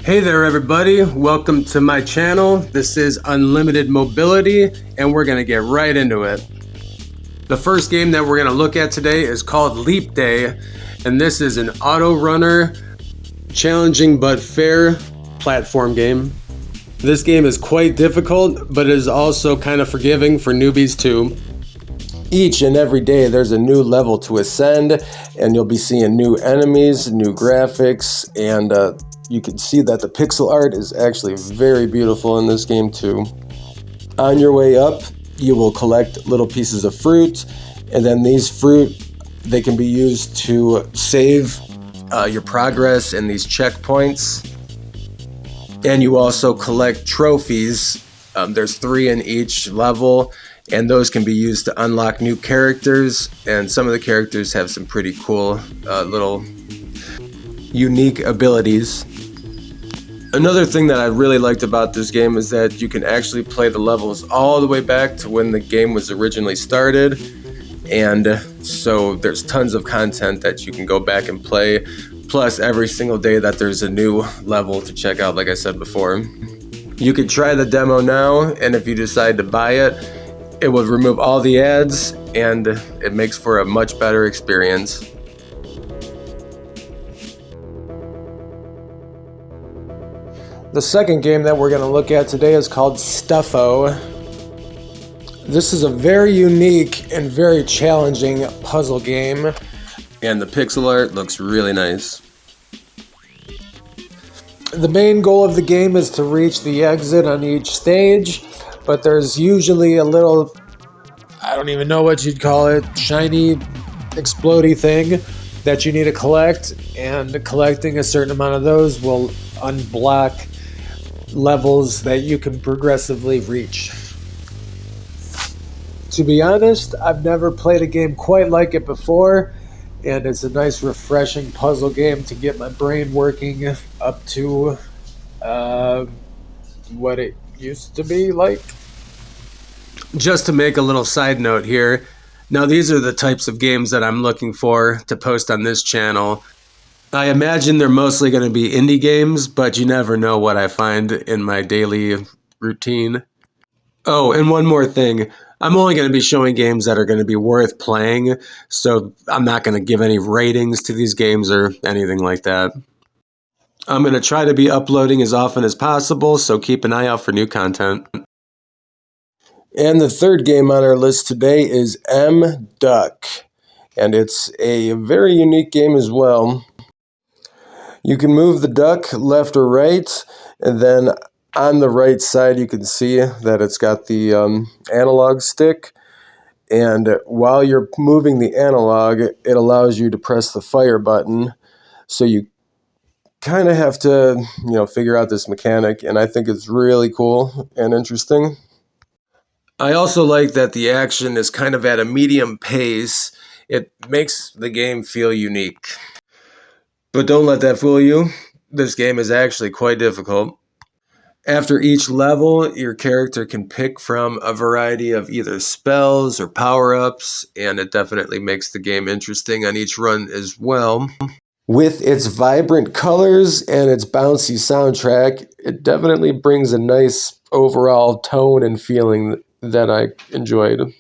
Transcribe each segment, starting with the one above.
Hey there everybody, welcome to my channel. This is Unlimited Mobility and we're going to get right into it. The first game that we're going to look at today is called Leap Day, and this is an auto runner, challenging but fair platform game. This game is quite difficult, but it is also kind of forgiving for newbies too. Each and every day there's a new level to ascend, and you'll be seeing new enemies, new graphics, and you can see that the pixel art is actually very beautiful in this game too. On your way up, you will collect little pieces of fruit, and then these fruit, they can be used to save your progress in these checkpoints. And you also collect trophies. There's 3 in each level, and those can be used to unlock new characters, and some of the characters have some pretty cool little unique abilities. Another thing that I really liked about this game is that you can actually play the levels all the way back to when the game was originally started, and so there's tons of content that you can go back and play, plus every single day that there's a new level to check out, like I said before. You could try the demo now, and if you decide to buy it, it will remove all the ads, and it makes for a much better experience. The second game that we're going to look at today is called Stuffo. This is a very unique and very challenging puzzle game, and the pixel art looks really nice. The main goal of the game is to reach the exit on each stage, but there's usually a little, I don't even know what you'd call it, shiny, explodey thing that you need to collect, and collecting a certain amount of those will unblock levels that you can progressively reach. To be honest, I've never played a game quite like it before, and it's a nice refreshing puzzle game to get my brain working up to what it used to be like. Just to make a little side note here, now these are the types of games that I'm looking for to post on this channel. I imagine they're mostly going to be indie games, but you never know what I find in my daily routine. Oh, and one more thing. I'm only going to be showing games that are going to be worth playing, so I'm not going to give any ratings to these games or anything like that. I'm going to try to be uploading as often as possible, so keep an eye out for new content. And the third game on our list today is M-Duck, and it's a very unique game as well. You can move the duck left or right, and then on the right side you can see that it's got the analog stick, and while you're moving the analog, it allows you to press the fire button, so you kind of have to figure out this mechanic, and I think it's really cool and interesting. I also like that the action is kind of at a medium pace. It makes the game feel unique. But don't let that fool you. This game is actually quite difficult. After each level, your character can pick from a variety of either spells or power-ups, and it definitely makes the game interesting on each run as well. With its vibrant colors and its bouncy soundtrack, it definitely brings a nice overall tone and feeling that I enjoyed.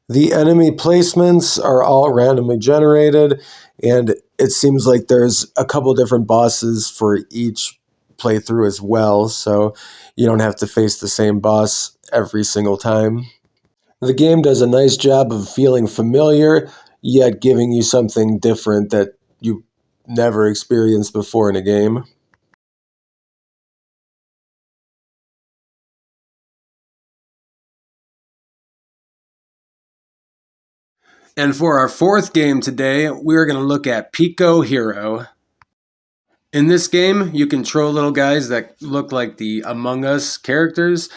The enemy placements are all randomly generated, and it seems like there's a couple different bosses for each playthrough as well, so you don't have to face the same boss every single time. The game does a nice job of feeling familiar, yet giving you something different that you never experienced before in a game. And for our fourth game today, we're going to look at Pico Hero. In this game, you control little guys that look like the Among Us characters,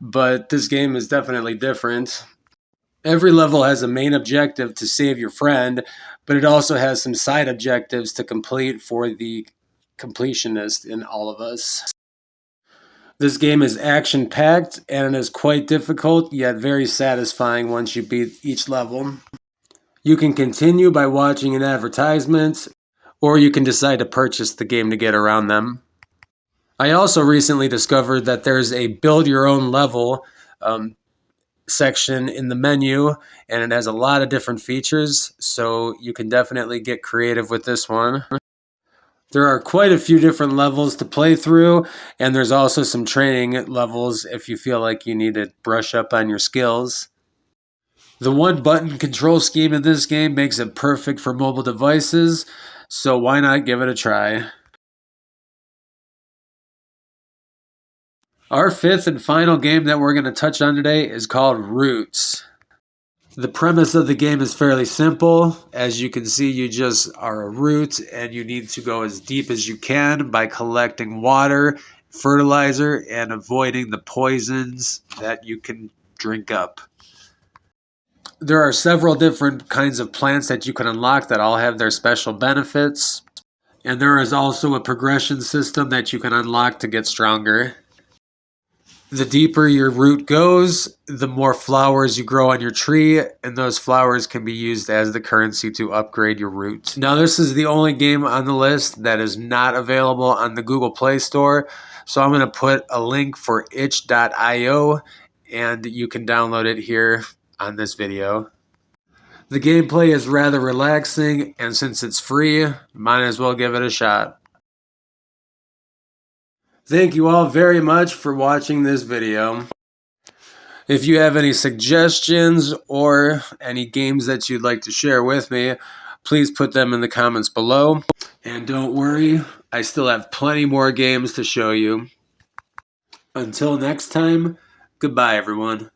but this game is definitely different. Every level has a main objective to save your friend, but it also has some side objectives to complete for the completionist in all of us. This game is action-packed, and it is quite difficult, yet very satisfying once you beat each level. You can continue by watching an advertisement, or you can decide to purchase the game to get around them. I also recently discovered that there's a build your own level section in the menu, and it has a lot of different features, so you can definitely get creative with this one. There are quite a few different levels to play through, and there's also some training levels if you feel like you need to brush up on your skills. The one button control scheme in this game makes it perfect for mobile devices, so why not give it a try? Our fifth and final game that we're going to touch on today is called Roots. The premise of the game is fairly simple. As you can see, you just are a root and you need to go as deep as you can by collecting water, fertilizer, and avoiding the poisons that you can drink up. There are several different kinds of plants that you can unlock that all have their special benefits. And there is also a progression system that you can unlock to get stronger. The deeper your root goes, the more flowers you grow on your tree, and those flowers can be used as the currency to upgrade your root. Now, this is the only game on the list that is not available on the Google Play Store, so I'm going to put a link for itch.io, and you can download it here on this video. The gameplay is rather relaxing, and since it's free, you might as well give it a shot. Thank you all very much for watching this video. If you have any suggestions or any games that you'd like to share with me, please put them in the comments below. And don't worry, I still have plenty more games to show you. Until next time, goodbye everyone.